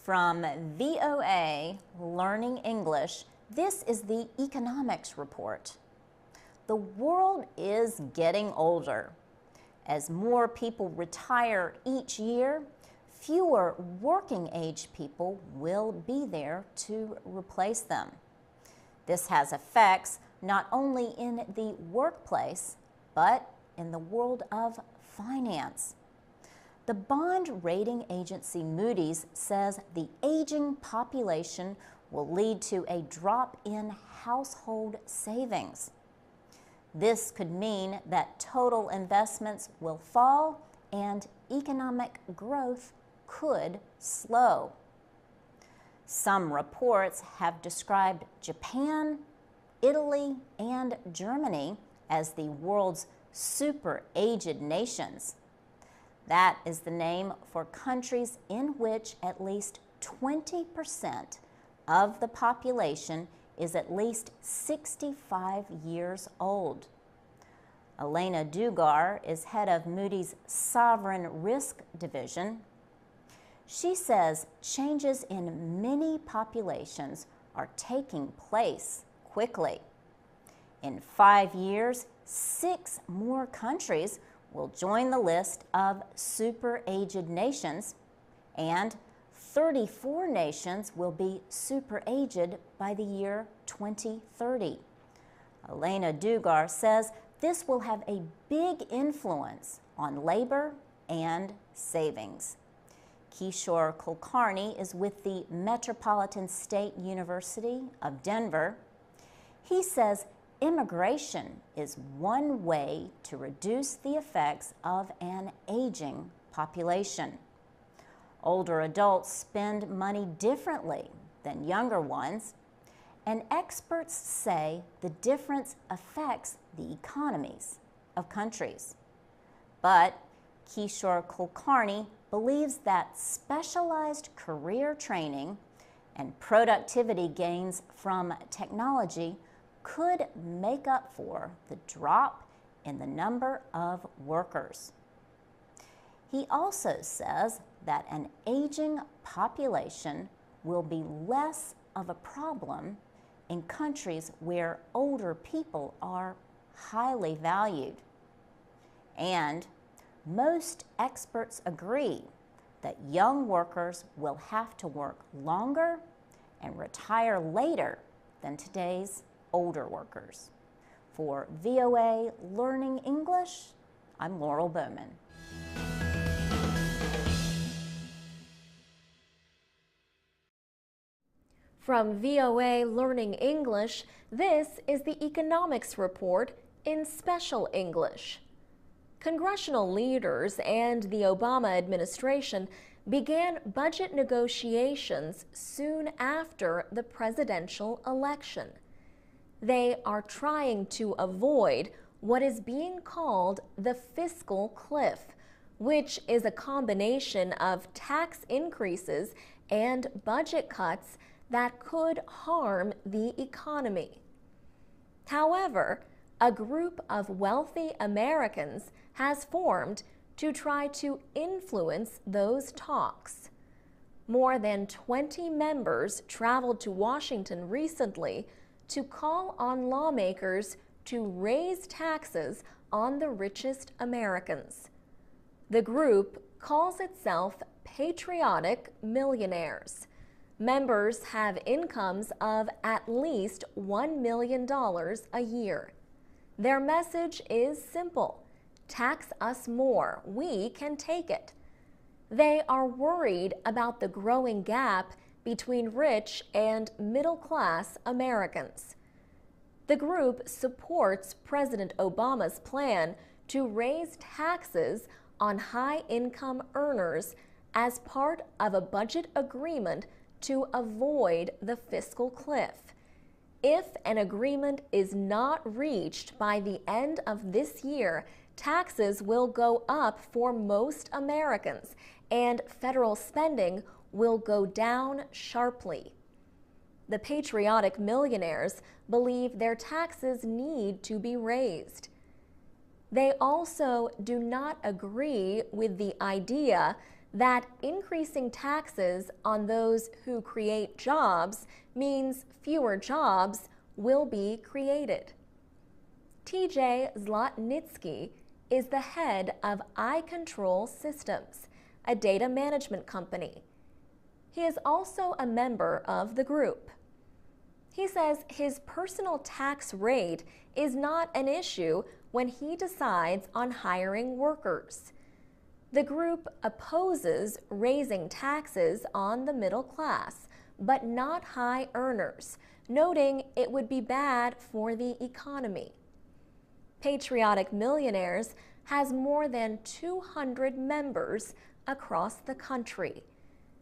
From VOA Learning English, this is the Economics Report. The world is getting older. As more people retire each year, fewer working-age people will be there to replace them. This has effects not only in the workplace, but in the world of finance. The bond rating agency Moody's says the aging population will lead to a drop in household savings. This could mean that total investments will fall and economic growth could slow. Some reports have described Japan, Italy, and Germany as the world's super-aged nations. That is the name for countries in which at least 20% of the population is at least 65 years old. Elena Dugar is head of Moody's Sovereign Risk Division. She says changes in many populations are taking place quickly. In 5 years, 6 more countries will join the list of super-aged nations, and 34 nations will be super-aged by the year 2030. Elena Dugar says this will have a big influence on labor and savings. Kishore Kulkarni is with the Metropolitan State University of Denver. He says immigration is one way to reduce the effects of an aging population. Older adults spend money differently than younger ones, and experts say the difference affects the economies of countries. But Kishore Kulkarni believes that specialized career training and productivity gains from technology could make up for the drop in the number of workers. He also says that an aging population will be less of a problem in countries where older people are highly valued. And most experts agree that young workers will have to work longer and retire later than today's older workers. For VOA Learning English, I'm Laurel Bowman. From VOA Learning English, this is the Economics Report in Special English. Congressional leaders and the Obama administration began budget negotiations soon after the presidential election. They are trying to avoid what is being called the fiscal cliff, which is a combination of tax increases and budget cuts that could harm the economy. However, a group of wealthy Americans has formed to try to influence those talks. More than 20 members traveled to Washington recently to call on lawmakers to raise taxes on the richest Americans. The group calls itself Patriotic Millionaires. Members have incomes of at least $1 million a year. Their message is simple: tax us more, we can take it. They are worried about the growing gap between rich and middle-class Americans. The group supports President Obama's plan to raise taxes on high-income earners as part of a budget agreement to avoid the fiscal cliff. If an agreement is not reached by the end of this year, taxes will go up for most Americans, and federal spending will go down sharply. The patriotic millionaires believe their taxes need to be raised. They also do not agree with the idea that increasing taxes on those who create jobs means fewer jobs will be created. TJ Zlotnitsky is the head of iControl Systems, a data management company. He is also a member of the group. He says his personal tax rate is not an issue when he decides on hiring workers. The group opposes raising taxes on the middle class, but not high earners, noting it would be bad for the economy. Patriotic Millionaires has more than 200 members across the country.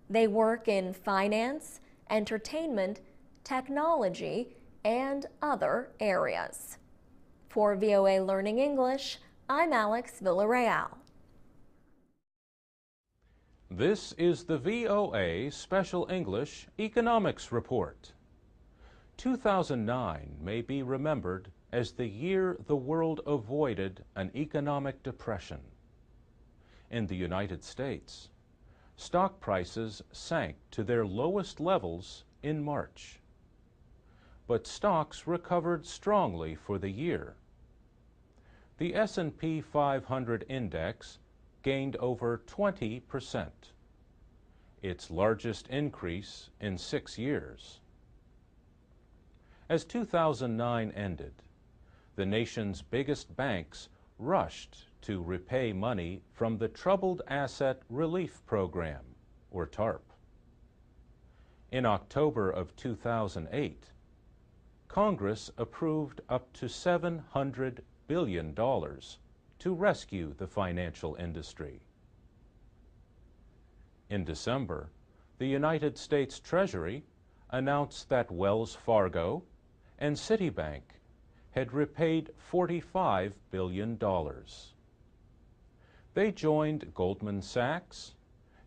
They work in finance, entertainment, technology, and other areas. For VOA Learning English, I'm Alex Villarreal. This is the VOA Special English Economics Report. 2009 may be remembered as the year the world avoided an economic depression. In the United States, stock prices sank to their lowest levels in March. But stocks recovered strongly for the year. The S&P 500 index gained over 20%, its largest increase in 6 years. As 2009 ended, the nation's biggest banks rushed to repay money from the Troubled Asset Relief Program, or TARP. In October of 2008, Congress approved up to $700 billion to rescue the financial industry. In December, the United States Treasury announced that Wells Fargo and Citibank had repaid $45 billion. They joined Goldman Sachs,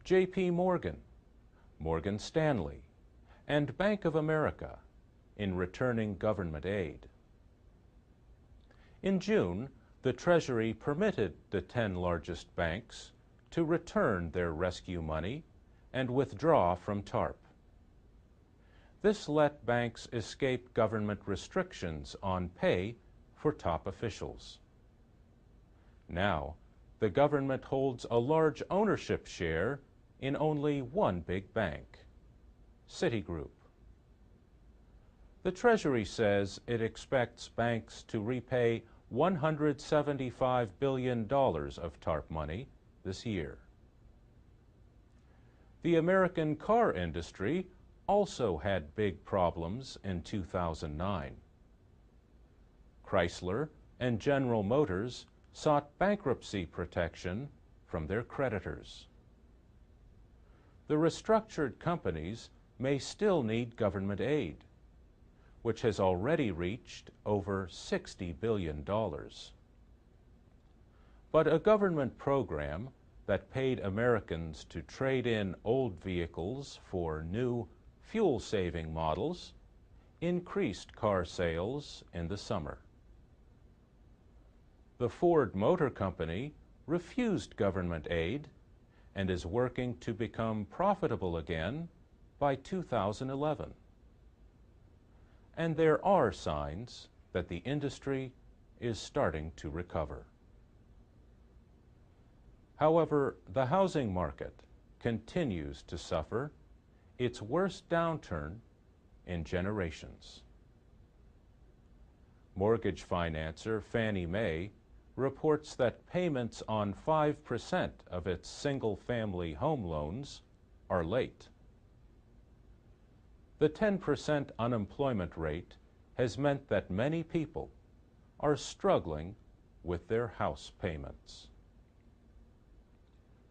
J.P. Morgan, Morgan Stanley, and Bank of America in returning government aid. In June, the Treasury permitted the 10 largest banks to return their rescue money and withdraw from TARP. This let banks escape government restrictions on pay for top officials. Now, the government holds a large ownership share in only one big bank, Citigroup. The Treasury says it expects banks to repay $175 billion of TARP money this year. The American car industry also had big problems in 2009. Chrysler and General Motors sought bankruptcy protection from their creditors. The restructured companies may still need government aid, which has already reached over $60 billion. But a government program that paid Americans to trade in old vehicles for new fuel-saving models increased car sales in the summer. The Ford Motor Company refused government aid and is working to become profitable again by 2011. And there are signs that the industry is starting to recover. However, the housing market continues to suffer its worst downturn in generations. Mortgage financer Fannie Mae reports that payments on 5% of its single-family home loans are late. The 10% unemployment rate has meant that many people are struggling with their house payments.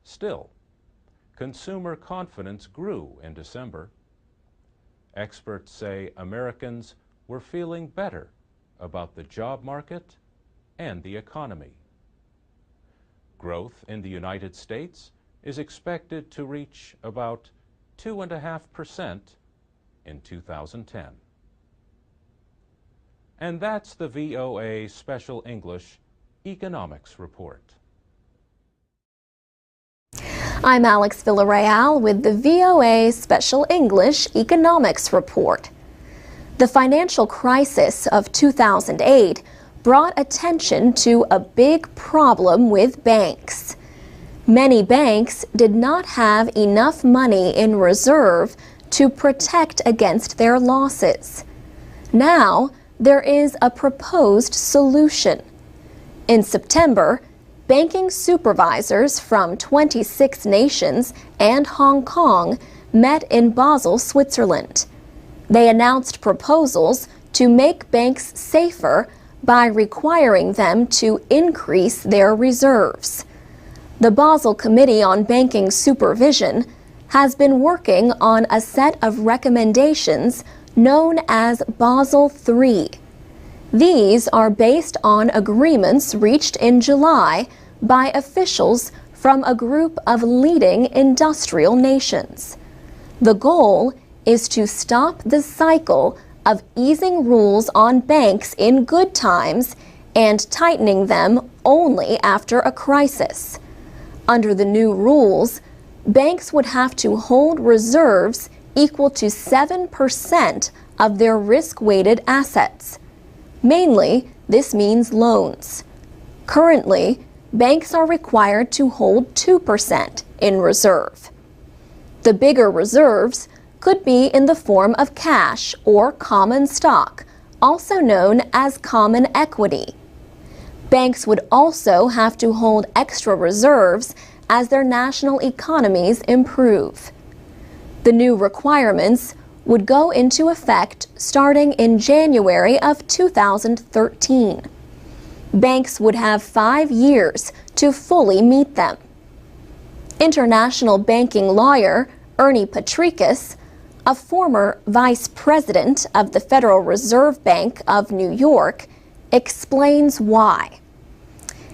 Still, consumer confidence grew in December. Experts say Americans were feeling better about the job market and the economy. Growth in the United States is expected to reach about 2.5% in 2010. And that's the VOA Special English Economics Report. I'm Alex Villarreal with the VOA Special English Economics Report. The financial crisis of 2008 brought attention to a big problem with banks. Many banks did not have enough money in reserve to protect against their losses. Now, there is a proposed solution. In September, banking supervisors from 26 nations and Hong Kong met in Basel, Switzerland. They announced proposals to make banks safer by requiring them to increase their reserves. The Basel Committee on Banking Supervision has been working on a set of recommendations known as Basel III. These are based on agreements reached in July by officials from a group of leading industrial nations. The goal is to stop the cycle of easing rules on banks in good times and tightening them only after a crisis. Under the new rules, banks would have to hold reserves equal to 7% of their risk-weighted assets. Mainly, this means loans. Currently, banks are required to hold 2% in reserve. The bigger reserves could be in the form of cash or common stock, also known as common equity. Banks would also have to hold extra reserves as their national economies improve. The new requirements would go into effect starting in January of 2013. Banks would have 5 years to fully meet them. International banking lawyer Ernie Patricus, a former vice president of the Federal Reserve Bank of New York, explains why.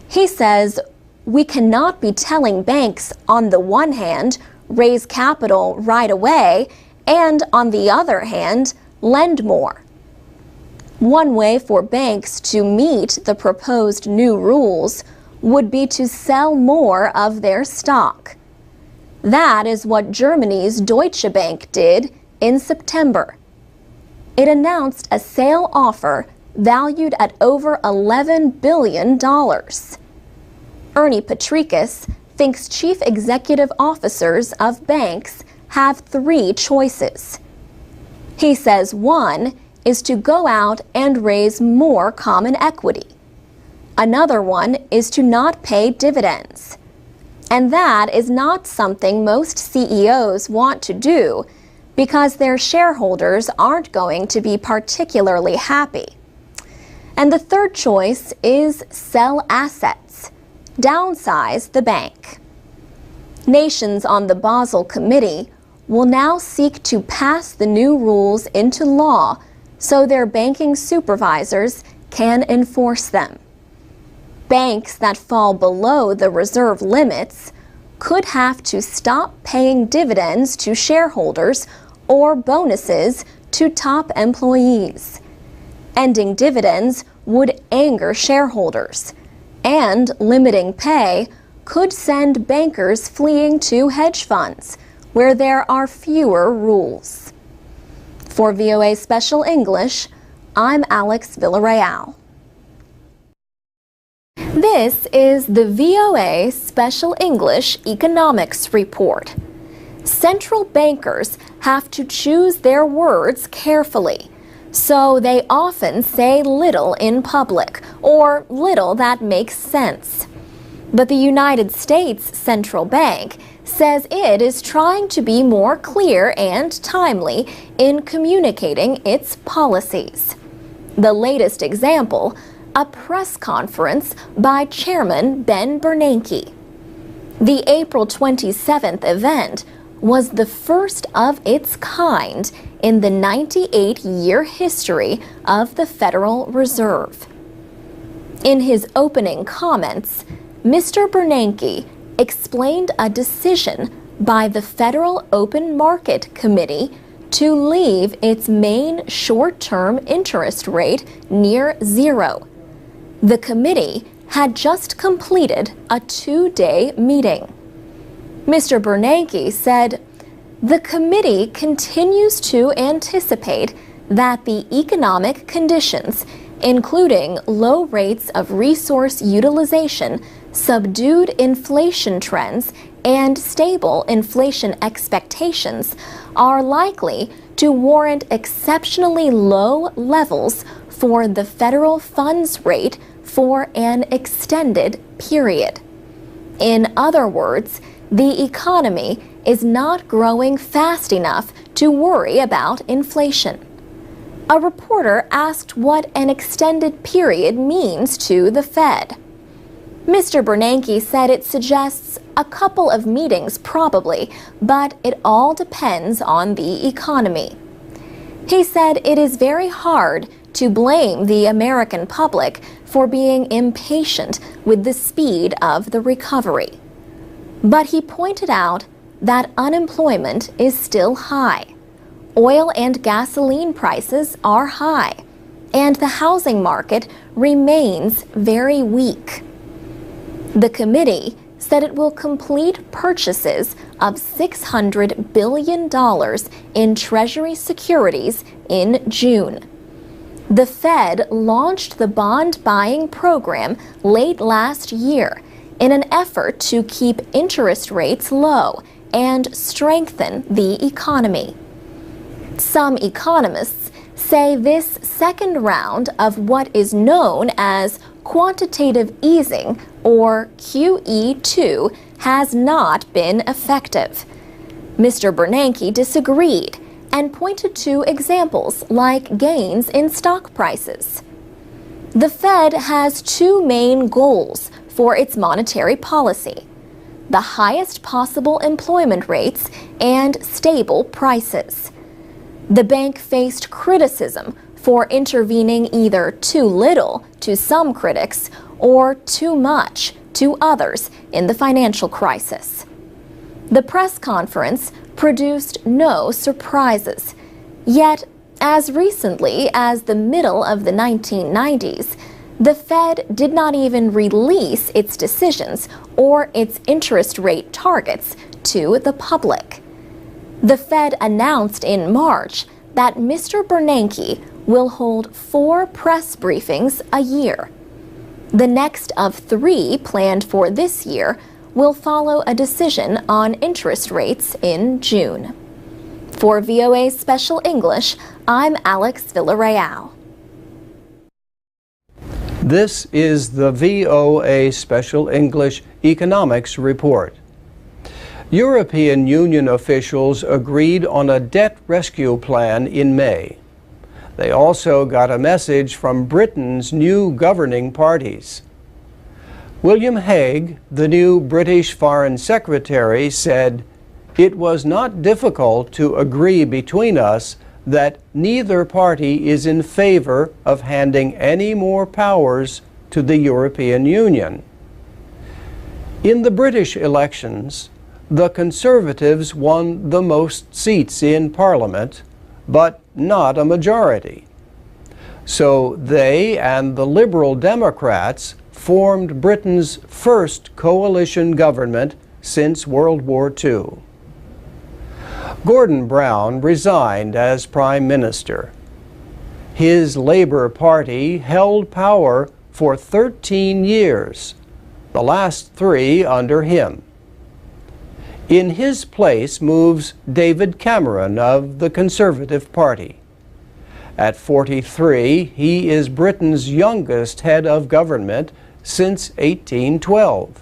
He says, "We cannot be telling banks on the one hand, raise capital right away, and on the other hand, lend more." One way for banks to meet the proposed new rules would be to sell more of their stock. That is what Germany's Deutsche Bank did in September. It announced a sale offer valued at over $11 billion. Ernie Patricus thinks chief executive officers of banks have 3 choices. He says one is to go out and raise more common equity. Another one is to not pay dividends. And that is not something most CEOs want to do because their shareholders aren't going to be particularly happy. And the third choice is sell assets, downsize the bank. Nations on the Basel Committee will now seek to pass the new rules into law so their banking supervisors can enforce them. Banks that fall below the reserve limits could have to stop paying dividends to shareholders or bonuses to top employees. Ending dividends would anger shareholders, and limiting pay could send bankers fleeing to hedge funds, where there are fewer rules. For VOA Special English, I'm Alex Villarreal. This is the VOA Special English Economics Report. Central bankers have to choose their words carefully, so they often say little in public, or little that makes sense. But the United States Central Bank says it is trying to be more clear and timely in communicating its policies. The latest example, a press conference by Chairman Ben Bernanke. The April 27th event was the first of its kind in the 98-year history of the Federal Reserve. In his opening comments, Mr. Bernanke explained a decision by the Federal Open Market Committee to leave its main short-term interest rate near zero. The committee had just completed a 2-day meeting. Mr. Bernanke said, "The committee continues to anticipate that the economic conditions, including low rates of resource utilization, subdued inflation trends, and stable inflation expectations, are likely to warrant exceptionally low levels for the federal funds rate for an extended period." In other words, the economy is not growing fast enough to worry about inflation. A reporter asked what an extended period means to the Fed. Mr. Bernanke said it suggests a couple of meetings probably, but it all depends on the economy. He said it is very hard to blame the American public for being impatient with the speed of the recovery. But he pointed out that unemployment is still high. Oil and gasoline prices are high, and the housing market remains very weak. The committee said it will complete purchases of $600 billion in Treasury securities in June. The Fed launched the bond buying program late last year in an effort to keep interest rates low and strengthen the economy. Some economists say this second round of what is known as quantitative easing, or QE2, has not been effective. Mr. Bernanke disagreed and pointed to examples like gains in stock prices. The Fed has two main goals for its monetary policy: the highest possible employment rates and stable prices. The bank faced criticism for intervening either too little to some critics or too much to others in the financial crisis. The press conference produced no surprises, yet as recently as the middle of the 1990s, the Fed did not even release its decisions or its interest rate targets to the public. The Fed announced in March that Mr. Bernanke will hold 4 press briefings a year. The next of 3 planned for this year will follow a decision on interest rates in June. For VOA Special English, I'm Alex Villarreal. This is the VOA Special English Economics Report. European Union officials agreed on a debt rescue plan in May. They also got a message from Britain's new governing parties. William Hague, the new British Foreign Secretary, said, "It was not difficult to agree between us that neither party is in favor of handing any more powers to the European Union." In the British elections, the Conservatives won the most seats in Parliament, but not a majority. So they and the Liberal Democrats formed Britain's first coalition government since World War II. Gordon Brown resigned as Prime Minister. His Labour Party held power for 13 years, the last 3 under him. In his place moves David Cameron of the Conservative Party. At 43, he is Britain's youngest head of government since 1812.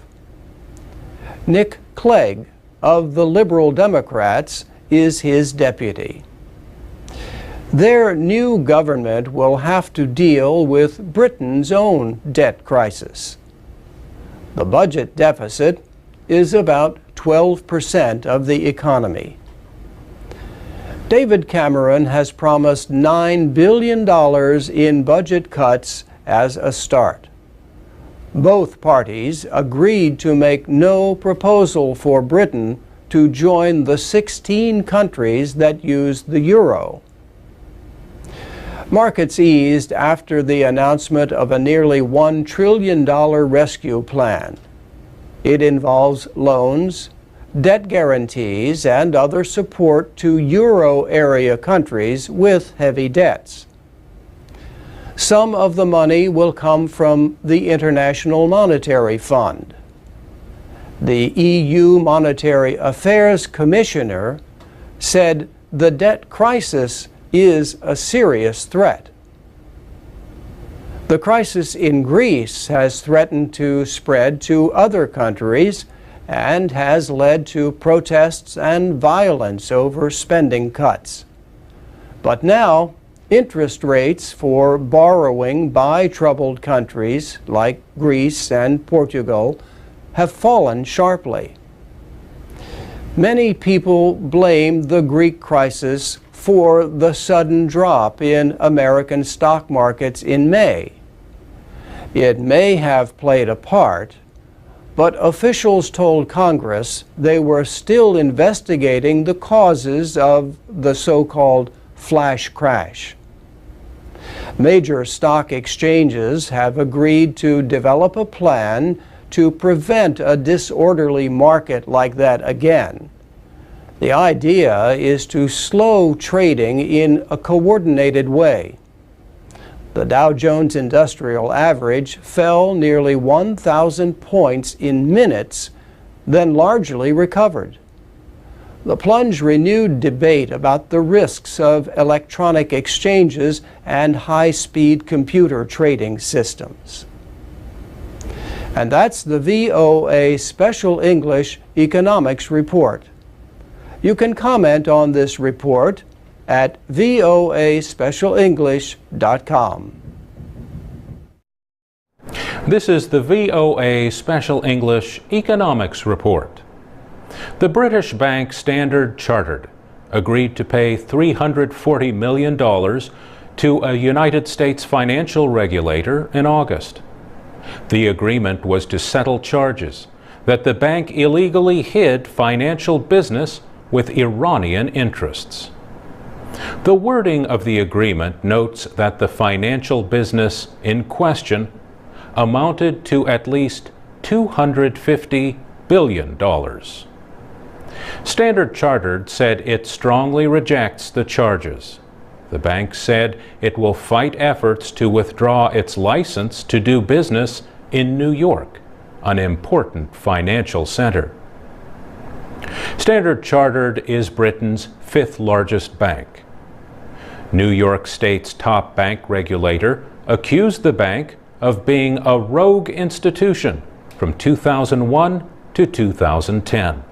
Nick Clegg of the Liberal Democrats is his deputy. Their new government will have to deal with Britain's own debt crisis. The budget deficit is about 12% of the economy. David Cameron has promised $9 billion in budget cuts as a start. Both parties agreed to make no proposal for Britain to join the 16 countries that use the euro. Markets eased after the announcement of a nearly $1 trillion rescue plan. It involves loans, debt guarantees, and other support to euro area countries with heavy debts. Some of the money will come from the International Monetary Fund. The EU Monetary Affairs Commissioner said the debt crisis is a serious threat. The crisis in Greece has threatened to spread to other countries and has led to protests and violence over spending cuts. But now, interest rates for borrowing by troubled countries like Greece and Portugal have fallen sharply. Many people blame the Greek crisis for the sudden drop in American stock markets in May. It may have played a part, but officials told Congress they were still investigating the causes of the so-called flash crash. Major stock exchanges have agreed to develop a plan to prevent a disorderly market like that again. The idea is to slow trading in a coordinated way. The Dow Jones Industrial Average fell nearly 1,000 points in minutes, then largely recovered. The plunge renewed debate about the risks of electronic exchanges and high-speed computer trading systems. And that's the VOA Special English Economics Report. You can comment on this report at voaspecialenglish.com. This is the VOA Special English Economics Report. The British bank Standard Chartered agreed to pay $340 million to a United States financial regulator in August. The agreement was to settle charges that the bank illegally hid financial business with Iranian interests. The wording of the agreement notes that the financial business in question amounted to at least $250 billion. Standard Chartered said it strongly rejects the charges. The bank said it will fight efforts to withdraw its license to do business in New York, an important financial center. Standard Chartered is Britain's fifth largest bank. New York State's top bank regulator accused the bank of being a rogue institution from 2001 to 2010.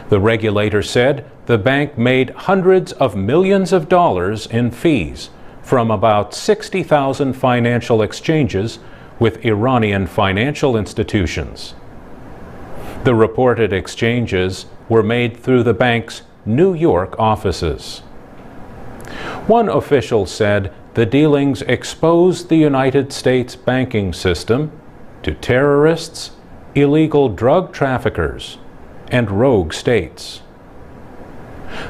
The regulator said the bank made hundreds of millions of dollars in fees from about 60,000 financial exchanges with Iranian financial institutions. The reported exchanges were made through the bank's New York offices. One official said the dealings exposed the United States banking system to terrorists, illegal drug traffickers, and rogue states.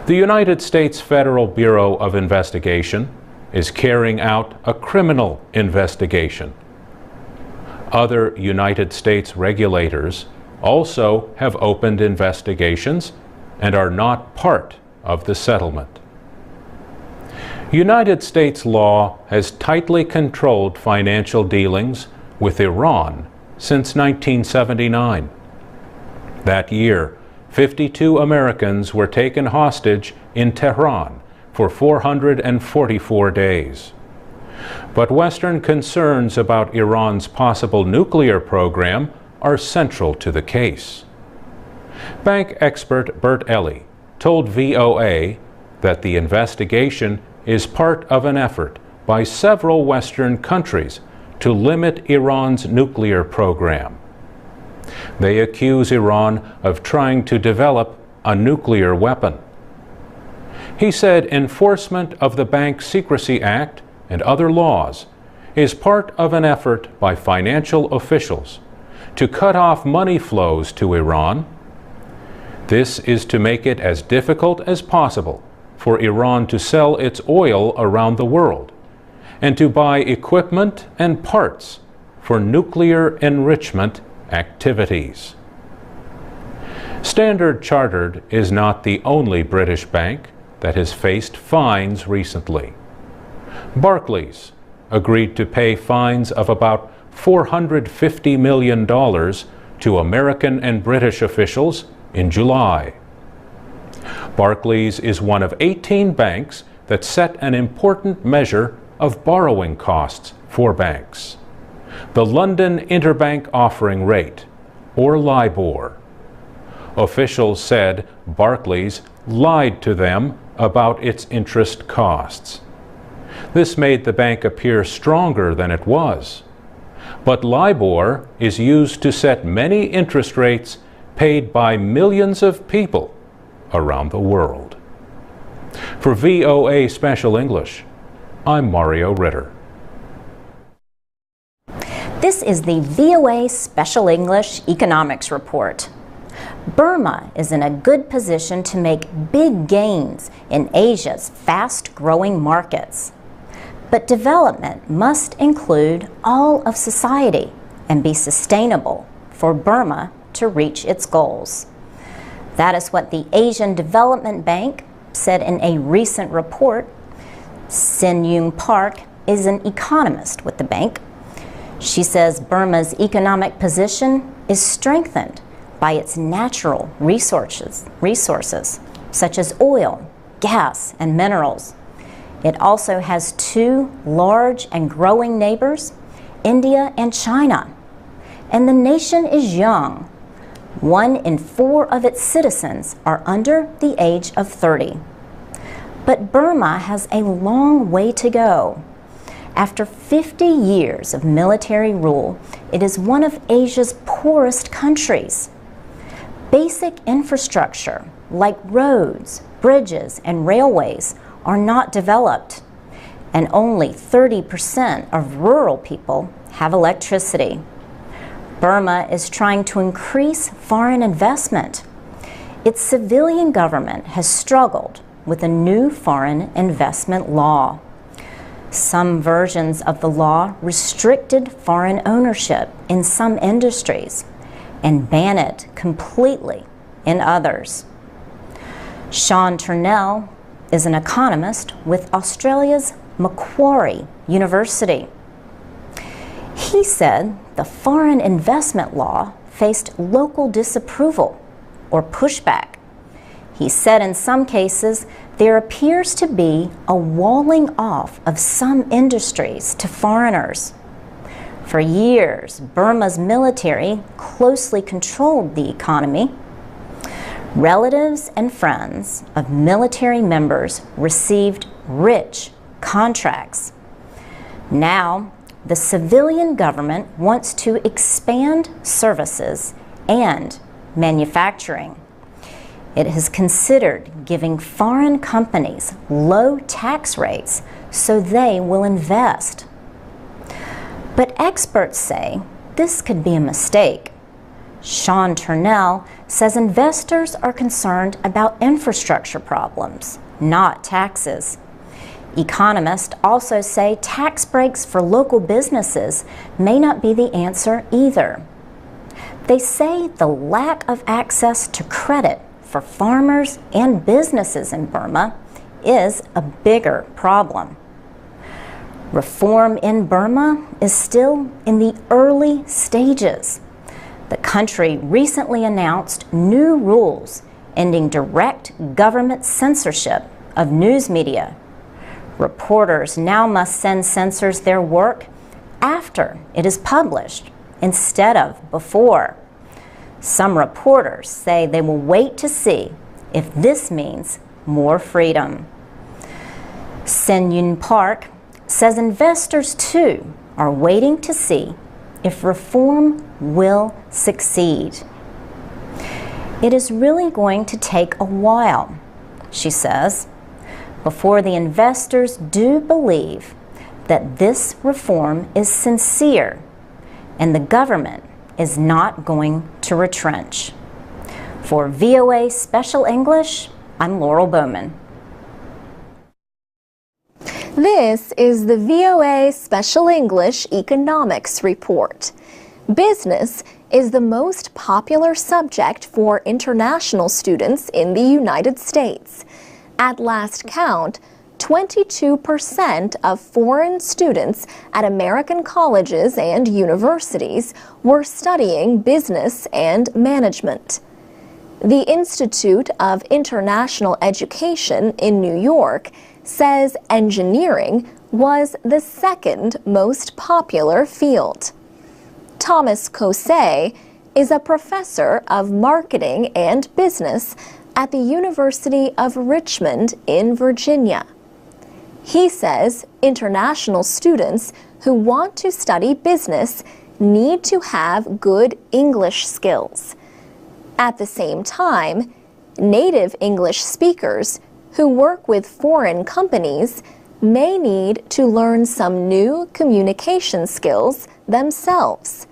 The United States Federal Bureau of Investigation is carrying out a criminal investigation. Other United States regulators also have opened investigations and are not part of the settlement. United States law has tightly controlled financial dealings with Iran since 1979. That year, 52 Americans were taken hostage in Tehran for 444 days. But Western concerns about Iran's possible nuclear program are central to the case. Bank expert Bert Elley told VOA that the investigation is part of an effort by several Western countries to limit Iran's nuclear program. They accuse Iran of trying to develop a nuclear weapon. He said enforcement of the Bank Secrecy Act and other laws is part of an effort by financial officials to cut off money flows to Iran. This is to make it as difficult as possible for Iran to sell its oil around the world and to buy equipment and parts for nuclear enrichment activities. Standard Chartered is not the only British bank that has faced fines recently. Barclays agreed to pay fines of about $450 million to American and British officials in July. Barclays is one of 18 banks that set an important measure of borrowing costs for banks, the London Interbank Offering Rate, or LIBOR. Officials said Barclays lied to them about its interest costs. This made the bank appear stronger than it was. But LIBOR is used to set many interest rates paid by millions of people around the world. For VOA Special English, I'm Mario Ritter. This is the VOA Special English Economics Report. Burma is in a good position to make big gains in Asia's fast-growing markets. But development must include all of society and be sustainable for Burma to reach its goals. That is what the Asian Development Bank said in a recent report. Sin Young Park is an economist with the bank. She says Burma's economic position is strengthened by its natural resources such as oil, gas, and minerals. It also has two large and growing neighbors, India and China. And the nation is young. 1 in 4 of its citizens are under the age of 30. But Burma has a long way to go. After 50 years of military rule, it is one of Asia's poorest countries. Basic infrastructure like roads, bridges, and railways are not developed, and only 30% of rural people have electricity. Burma is trying to increase foreign investment. Its civilian government has struggled with a new foreign investment law. Some versions of the law restricted foreign ownership in some industries and ban it completely in others. Sean Turnell is an economist with Australia's Macquarie University. He said the foreign investment law faced local disapproval or pushback. He said in some cases there appears to be a walling off of some industries to foreigners. For years, Burma's military closely controlled the economy. Relatives and friends of military members received rich contracts. Now, the civilian government wants to expand services and manufacturing. It has considered giving foreign companies low tax rates so they will invest. But experts say this could be a mistake. Sean Turnell says investors are concerned about infrastructure problems, not taxes. Economists also say tax breaks for local businesses may not be the answer either. They say the lack of access to credit for farmers and businesses in Burma is a bigger problem. Reform in Burma is still in the early stages. The country recently announced new rules ending direct government censorship of news media. Reporters now must send censors their work after it is published instead of before. Some reporters say they will wait to see if this means more freedom. Sin Young Park says investors too are waiting to see if reform will succeed. It is really going to take a while, she says, before the investors do believe that this reform is sincere and the government is not going to retrench. For VOA Special English, I'm Laurel Bowman. This is the VOA Special English Economics Report. Business is the most popular subject for international students in the United States. At last count, 22% of foreign students at American colleges and universities were studying business and management. The Institute of International Education in New York says engineering was the second most popular field. Thomas Kosei is a professor of marketing and business at the University of Richmond in Virginia. He says international students who want to study business need to have good English skills. At the same time, native English speakers who work with foreign companies may need to learn some new communication skills themselves.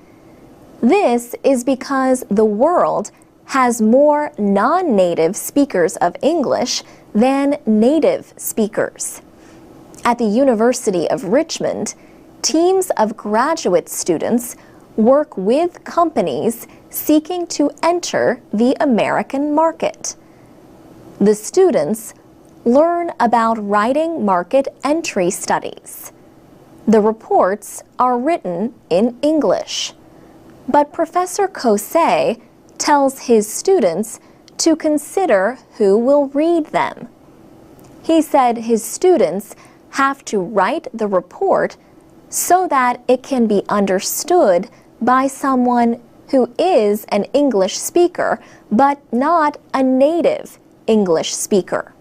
This is because the world has more non-native speakers of English than native speakers. At the University of Richmond, teams of graduate students work with companies seeking to enter the American market. The students learn about writing market entry studies. The reports are written in English. But Professor Kosei tells his students to consider who will read them. He said his students have to write the report so that it can be understood by someone who is an English speaker but not a native English speaker.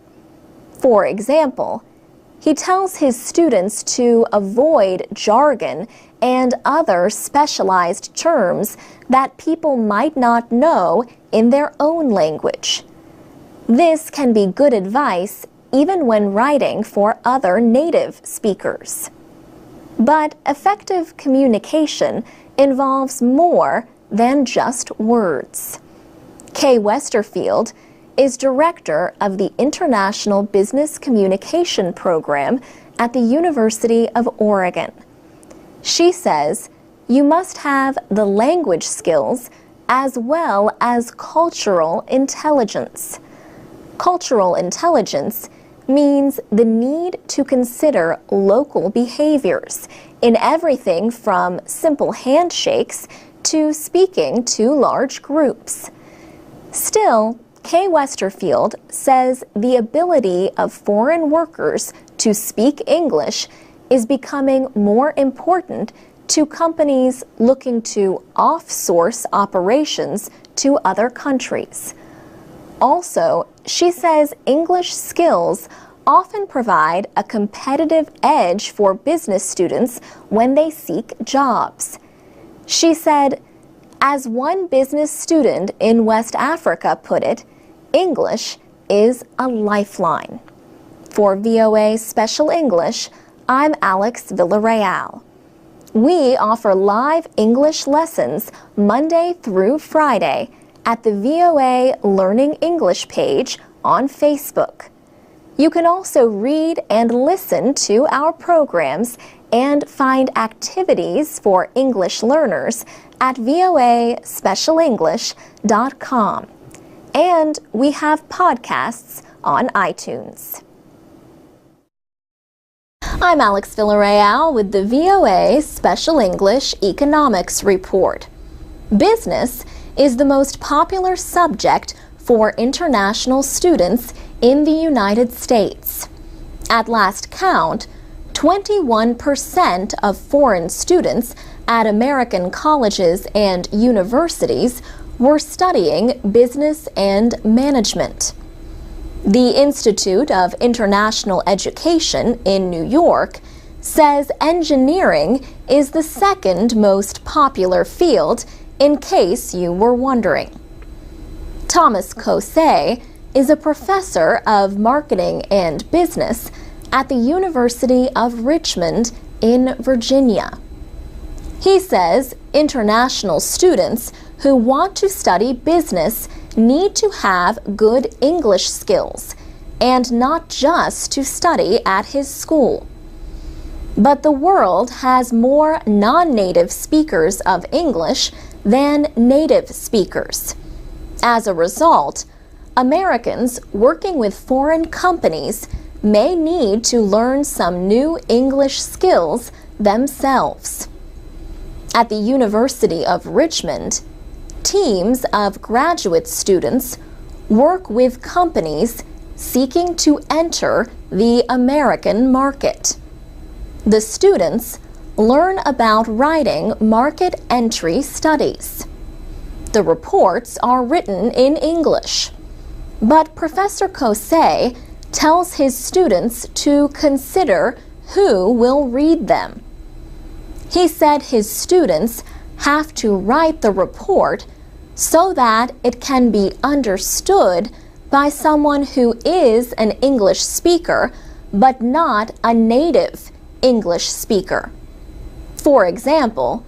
For example, he tells his students to avoid jargon and other specialized terms that people might not know in their own language. This can be good advice even when writing for other native speakers. But effective communication involves more than just words. Kay Westerfield is director of the International Business Communication Program at the University of Oregon. She says you must have the language skills as well as cultural intelligence. Cultural intelligence means the need to consider local behaviors in everything from simple handshakes to speaking to large groups. Still, Kay Westerfield says the ability of foreign workers to speak English is becoming more important to companies looking to off-source operations to other countries. Also, she says English skills often provide a competitive edge for business students when they seek jobs. She said, as one business student in West Africa put it, English is a lifeline. For VOA Special English, I'm Alex Villarreal. We offer live English lessons Monday through Friday at the VOA Learning English page on Facebook. You can also read and listen to our programs and find activities for English learners at voaspecialenglish.com. And we have podcasts on iTunes. I'm Alex Villarreal with the VOA Special English Economics Report. Business is the most popular subject for international students in the United States. At last count, 21% of foreign students at American colleges and universities were studying business and management. The Institute of International Education in New York says engineering is the second most popular field, in case you were wondering. Thomas Kosei is a professor of marketing and business at the University of Richmond in Virginia. He says international students who want to study business need to have good English skills and not just to study at his school. But the world has more non-native speakers of English than native speakers. As a result, Americans working with foreign companies may need to learn some new English skills themselves. At the University of Richmond, teams of graduate students work with companies seeking to enter the American market. The students learn about writing market entry studies. The reports are written in English, but Professor Kosei tells his students to consider who will read them. He said his students have to write the report so that it can be understood by someone who is an English speaker but not a native English speaker. For example,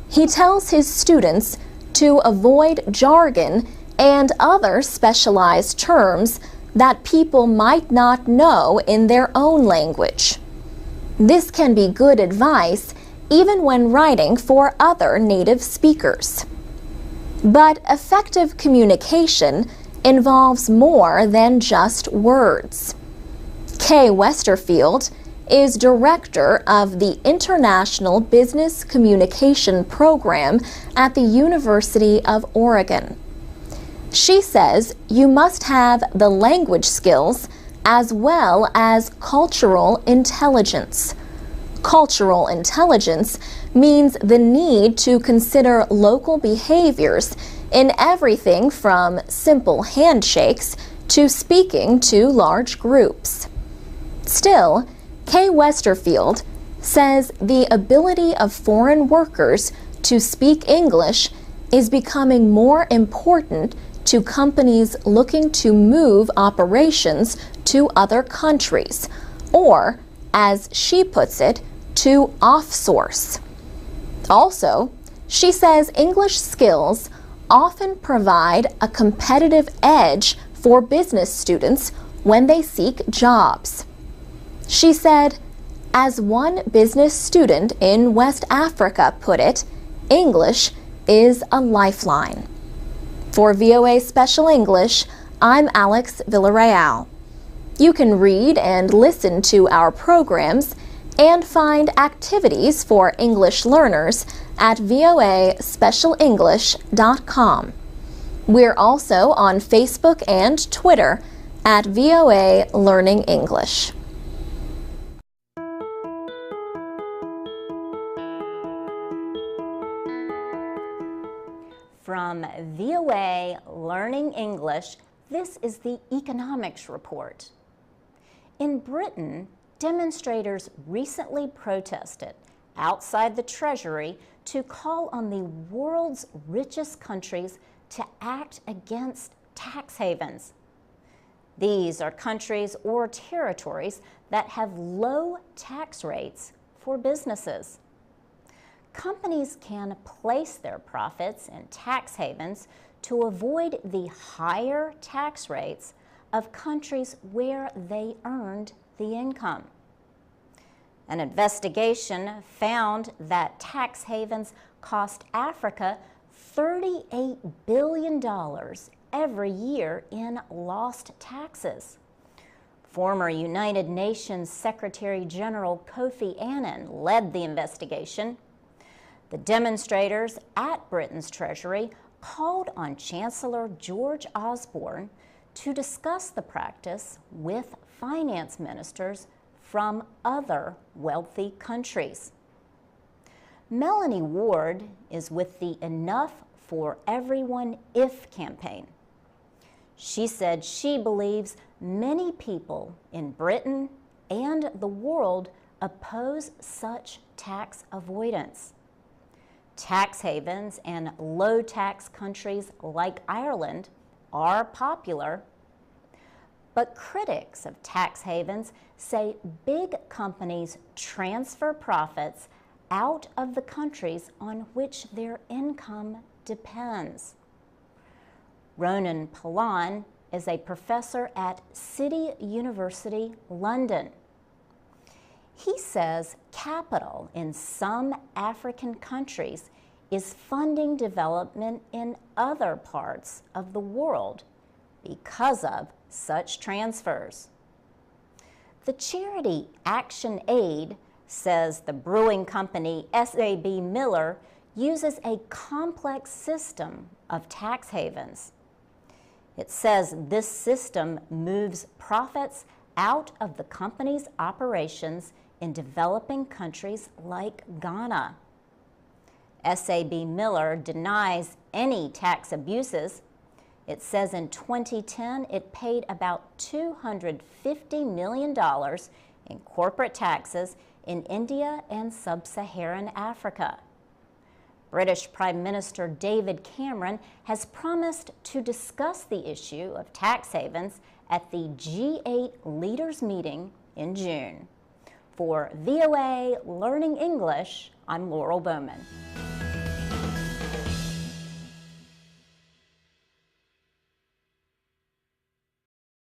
he tells his students to avoid jargon and other specialized terms that people might not know in their own language. This can be good advice even when writing for other native speakers. But effective communication involves more than just words. Kay Westerfield is director of the International Business Communication Program at the University of Oregon. She says you must have the language skills as well as cultural intelligence. Cultural intelligence means the need to consider local behaviors in everything from simple handshakes to speaking to large groups. Still, Kay Westerfield says the ability of foreign workers to speak English is becoming more important to companies looking to move operations to other countries, or, as she puts it, to offsource. Also, she says English skills often provide a competitive edge for business students when they seek jobs. She said, as one business student in West Africa put it, English is a lifeline. For VOA Special English, I'm Alex Villarreal. You can read and listen to our programs and find activities for English learners at voaspecialenglish.com. We're also on Facebook and Twitter at VOA Learning English. From VOA Learning English, this is the Economics Report. In Britain, demonstrators recently protested outside the Treasury to call on the world's richest countries to act against tax havens. These are countries or territories that have low tax rates for businesses. Companies can place their profits in tax havens to avoid the higher tax rates of countries where they earned the income. An investigation found that tax havens cost Africa $38 billion every year in lost taxes. Former United Nations Secretary General Kofi Annan led the investigation. The demonstrators at Britain's Treasury called on Chancellor George Osborne to discuss the practice with finance ministers from other wealthy countries. Melanie Ward is with the Enough for Everyone If campaign. She said she believes many people in Britain and the world oppose such tax avoidance. Tax havens and low-tax countries like Ireland are popular, but critics of tax havens say big companies transfer profits out of the countries on which their income depends. Ronan Palan is a professor at City University, London. He says capital in some African countries is funding development in other parts of the world because of such transfers. The charity Action Aid says the brewing company SAB Miller uses a complex system of tax havens. It says this system moves profits out of the company's operations in developing countries like Ghana. SAB Miller denies any tax abuses. It says in 2010 it paid about $250 million in corporate taxes in India and sub-Saharan Africa. British Prime Minister David Cameron has promised to discuss the issue of tax havens at the G8 leaders meeting in June. For VOA Learning English, I'm Laurel Bowman.